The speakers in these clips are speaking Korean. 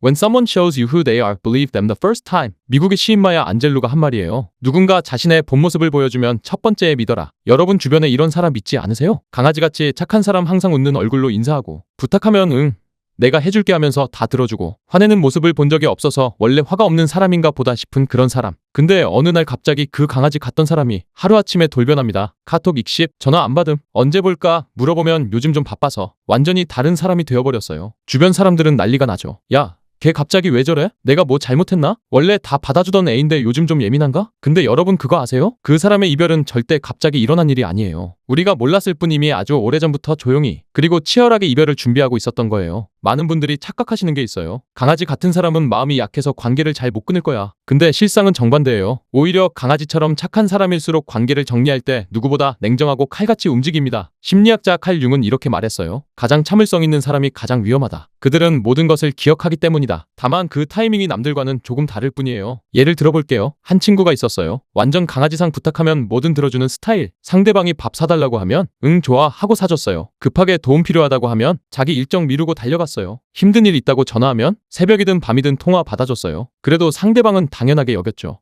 When someone shows you who they are, believe them the first time. 미국의 시인 마야 안젤루가 한 말이에요. 누군가 자신의 본 모습을 보여주면 첫 번째에 믿어라. 여러분 주변에 이런 사람 있지 않으세요? 강아지같이 착한 사람, 항상 웃는 얼굴로 인사하고 부탁하면 응, 내가 해줄게 하면서 다 들어주고, 화내는 모습을 본 적이 없어서 원래 화가 없는 사람인가 보다 싶은 그런 사람. 근데 어느 날 갑자기 그 강아지 같던 사람이 하루아침에 돌변합니다. 카톡 익십, 전화 안 받음, 언제 볼까 물어보면 요즘 좀 바빠서. 완전히 다른 사람이 되어버렸어요. 주변 사람들은 난리가 나죠. 야, 걔 갑자기 왜 저래? 내가 뭐 잘못했나? 원래 다 받아주던 애인데 요즘 좀 예민한가? 근데 여러분 그거 아세요? 그 사람의 이별은 절대 갑자기 일어난 일이 아니에요. 우리가 몰랐을 뿐 이미 아주 오래전부터 조용히, 그리고 치열하게 이별을 준비하고 있었던 거예요. 많은 분들이 착각하시는 게 있어요. 강아지 같은 사람은 마음이 약해서 관계를 잘 못 끊을 거야. 근데 실상은 정반대예요. 오히려 강아지처럼 착한 사람일수록 관계를 정리할 때 누구보다 냉정하고 칼같이 움직입니다. 심리학자 칼 융은 이렇게 말했어요. 가장 참을성 있는 사람이 가장 위험하다. 그들은 모든 것을 기억하기 때문이다. 다만 그 타이밍이 남들과는 조금 다를 뿐이에요. 예를 들어볼게요. 한 친구가 있었어요. 완전 강아지상 부탁하면 뭐든 들어주는 스타일. 상대방이 밥 사달라고 하면 응 좋아 하고 사줬어요. 급하게 도움 필요하다고 하면 자기 일정 미루고 달려갔어요. 힘든 일 있다고 전화하면 새벽이든 밤이든 통화 받아줬어요. 그래도 상대방은 당연하게 여겼죠.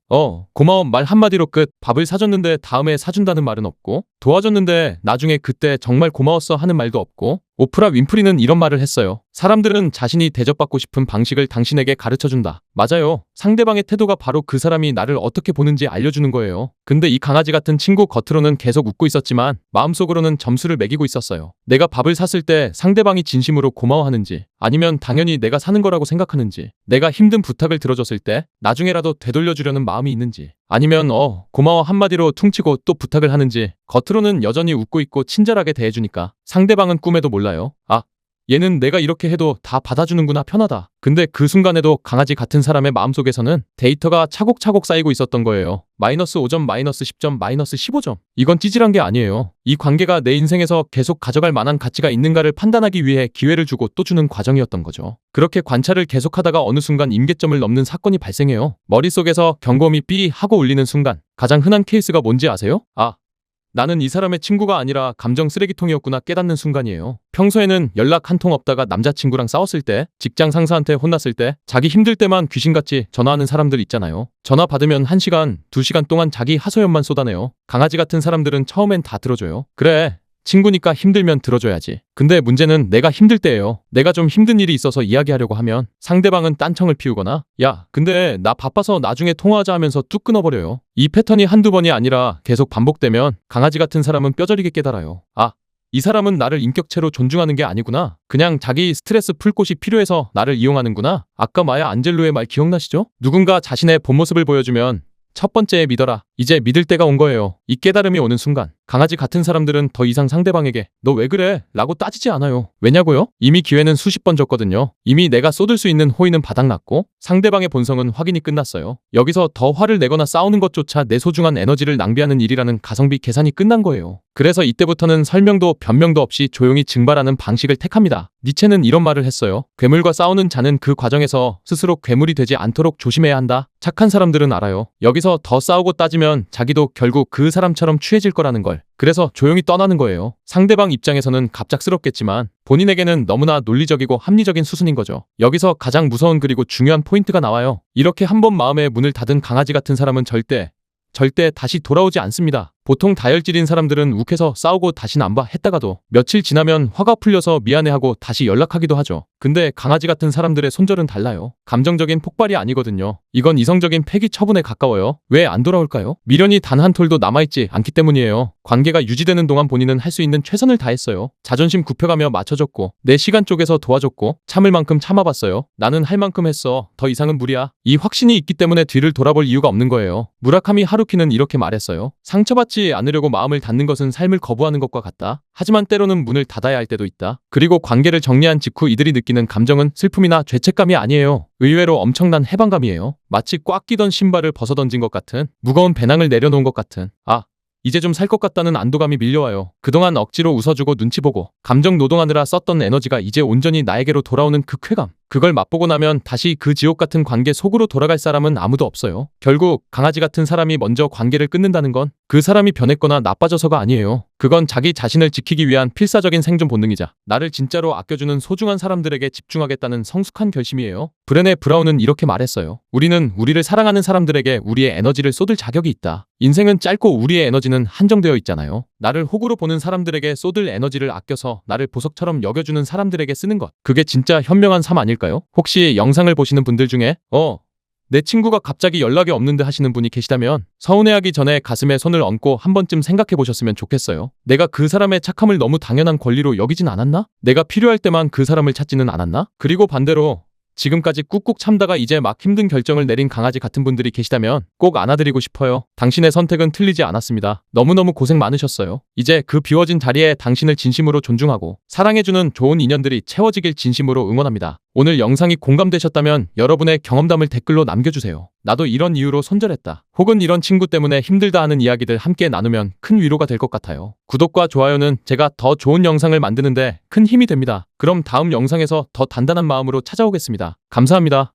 고마워 말 한마디로 끝. 밥을 사줬는데 다음에 사준다는 말은 없고, 도와줬는데 나중에 그때 정말 고마웠어 하는 말도 없고. 오프라 윈프리는 이런 말을 했어요. 사람들은 자신이 대접받고 싶은 방식을 당신에게 가르쳐준다. 맞아요. 상대방의 태도가 바로 그 사람이 나를 어떻게 보는지 알려주는 거예요. 근데 이 강아지 같은 친구 겉으로는 계속 웃고 있었지만 마음속으로는 점수를 매기고 있었어요. 내가 밥을 샀을 때 상대방이 진심으로 고마워하는지, 아니면 당연히 내가 사는 거라고 생각하는지, 내가 힘든 부탁을 들어줬을 때 나중에라도 되돌려주려는 마음이 있는지, 아니면 고마워 한마디로 퉁치고 또 부탁을 하는지. 겉으로는 여전히 웃고 있고 친절하게 대해주니까 상대방은 꿈에도 몰라요. 얘는 내가 이렇게 해도 다 받아주는구나, 편하다. 근데 그 순간에도 강아지 같은 사람의 마음속에서는 데이터가 차곡차곡 쌓이고 있었던 거예요. 마이너스 5점, 마이너스 10점, 마이너스 15점. 이건 찌질한 게 아니에요. 이 관계가 내 인생에서 계속 가져갈 만한 가치가 있는가를 판단하기 위해 기회를 주고 또 주는 과정이었던 거죠. 그렇게 관찰을 계속하다가 어느 순간 임계점을 넘는 사건이 발생해요. 머릿속에서 경고음이 삐 하고 울리는 순간. 가장 흔한 케이스가 뭔지 아세요? 나는 이 사람의 친구가 아니라 감정 쓰레기통이었구나 깨닫는 순간이에요. 평소에는 연락 한 통 없다가 남자친구랑 싸웠을 때, 직장 상사한테 혼났을 때, 자기 힘들 때만 귀신같이 전화하는 사람들 있잖아요. 전화 받으면 1시간, 2시간 동안 자기 하소연만 쏟아내요. 강아지 같은 사람들은 처음엔 다 들어줘요. 그래, 친구니까 힘들면 들어줘야지. 근데 문제는 내가 힘들 때예요. 내가 좀 힘든 일이 있어서 이야기하려고 하면 상대방은 딴청을 피우거나, 야, 근데 나 바빠서 나중에 통화하자 하면서 뚝 끊어버려요. 이 패턴이 한두 번이 아니라 계속 반복되면 강아지 같은 사람은 뼈저리게 깨달아요. 이 사람은 나를 인격체로 존중하는 게 아니구나. 그냥 자기 스트레스 풀 곳이 필요해서 나를 이용하는구나. 아까 마야 안젤루의 말 기억나시죠? 누군가 자신의 본 모습을 보여주면 첫 번째에 믿어라. 이제 믿을 때가 온 거예요. 이 깨달음이 오는 순간 강아지 같은 사람들은 더 이상 상대방에게 너 왜 그래? 라고 따지지 않아요. 왜냐고요? 이미 기회는 수십 번 줬거든요. 이미 내가 쏟을 수 있는 호의는 바닥났고 상대방의 본성은 확인이 끝났어요. 여기서 더 화를 내거나 싸우는 것조차 내 소중한 에너지를 낭비하는 일이라는 가성비 계산이 끝난 거예요. 그래서 이때부터는 설명도 변명도 없이 조용히 증발하는 방식을 택합니다. 니체는 이런 말을 했어요. 괴물과 싸우는 자는 그 과정에서 스스로 괴물이 되지 않도록 조심해야 한다. 착한 사람들은 알아요. 여기서 더 싸우고 따지면 자기도 결국 그 사람처럼 취해질 거라는 걸. 그래서 조용히 떠나는 거예요. 상대방 입장에서는 갑작스럽겠지만 본인에게는 너무나 논리적이고 합리적인 수순인 거죠. 여기서 가장 무서운 그리고 중요한 포인트가 나와요. 이렇게 한번 마음의 문을 닫은 강아지 같은 사람은 절대 다시 돌아오지 않습니다. 보통 다혈질인 사람들은 욱해서 싸우고 다시는 안 봐 했다가도 며칠 지나면 화가 풀려서 미안해하고 다시 연락하기도 하죠. 근데 강아지 같은 사람들의 손절은 달라요. 감정적인 폭발이 아니거든요. 이건 이성적인 폐기 처분에 가까워요. 왜 안 돌아올까요? 미련이 단 한 톨도 남아있지 않기 때문이에요. 관계가 유지되는 동안 본인은 할 수 있는 최선을 다했어요. 자존심 굽혀가며 맞춰줬고, 내 시간 쪽에서 도와줬고, 참을 만큼 참아봤어요. 나는 할 만큼 했어. 더 이상은 무리야. 이 확신이 있기 때문에 뒤를 돌아볼 이유가 없는 거예요. 무라카미 하루키는 이렇게 말했어요. 상처받지 않으려고 마음을 닫는 것은 삶을 거부하는 것과 같다. 하지만 때로는 문을 닫아야 할 때도 있다. 그리고 관계를 정리한 직후 이들이 느끼는 감정은 슬픔이나 죄책감이 아니에요. 의외로 엄청난 해방감이에요. 마치 꽉 끼던 신발을 벗어던진 것 같은, 무거운 배낭을 내려놓은 것 같은, 이제 좀 살 것 같다는 안도감이 밀려와요. 그동안 억지로 웃어주고 눈치 보고 감정 노동하느라 썼던 에너지가 이제 온전히 나에게로 돌아오는 그 쾌감. 그걸 맛보고 나면 다시 그 지옥 같은 관계 속으로 돌아갈 사람은 아무도 없어요. 결국 강아지 같은 사람이 먼저 관계를 끊는다는 건 그 사람이 변했거나 나빠져서가 아니에요. 그건 자기 자신을 지키기 위한 필사적인 생존 본능이자 나를 진짜로 아껴주는 소중한 사람들에게 집중하겠다는 성숙한 결심이에요. 브레네 브라운은 이렇게 말했어요. 우리는 우리를 사랑하는 사람들에게 우리의 에너지를 쏟을 자격이 있다. 인생은 짧고 우리의 에너지는 한정되어 있잖아요. 나를 호구로 보는 사람들에게 쏟을 에너지를 아껴서 나를 보석처럼 여겨주는 사람들에게 쓰는 것. 그게 진짜 현명한 삶 아닐까요? 혹시 영상을 보시는 분들 중에 내 친구가 갑자기 연락이 없는데 하시는 분이 계시다면 서운해하기 전에 가슴에 손을 얹고 한 번쯤 생각해 보셨으면 좋겠어요. 내가 그 사람의 착함을 너무 당연한 권리로 여기진 않았나? 내가 필요할 때만 그 사람을 찾지는 않았나? 그리고 반대로 지금까지 꾹꾹 참다가 이제 막 힘든 결정을 내린 강아지 같은 분들이 계시다면 꼭 안아드리고 싶어요. 당신의 선택은 틀리지 않았습니다. 너무너무 고생 많으셨어요. 이제 그 비워진 자리에 당신을 진심으로 존중하고 사랑해주는 좋은 인연들이 채워지길 진심으로 응원합니다. 오늘 영상이 공감되셨다면 여러분의 경험담을 댓글로 남겨주세요. 나도 이런 이유로 손절했다. 혹은 이런 친구 때문에 힘들다 하는 이야기들 함께 나누면 큰 위로가 될 것 같아요. 구독과 좋아요는 제가 더 좋은 영상을 만드는데 큰 힘이 됩니다. 그럼 다음 영상에서 더 단단한 마음으로 찾아오겠습니다. 감사합니다.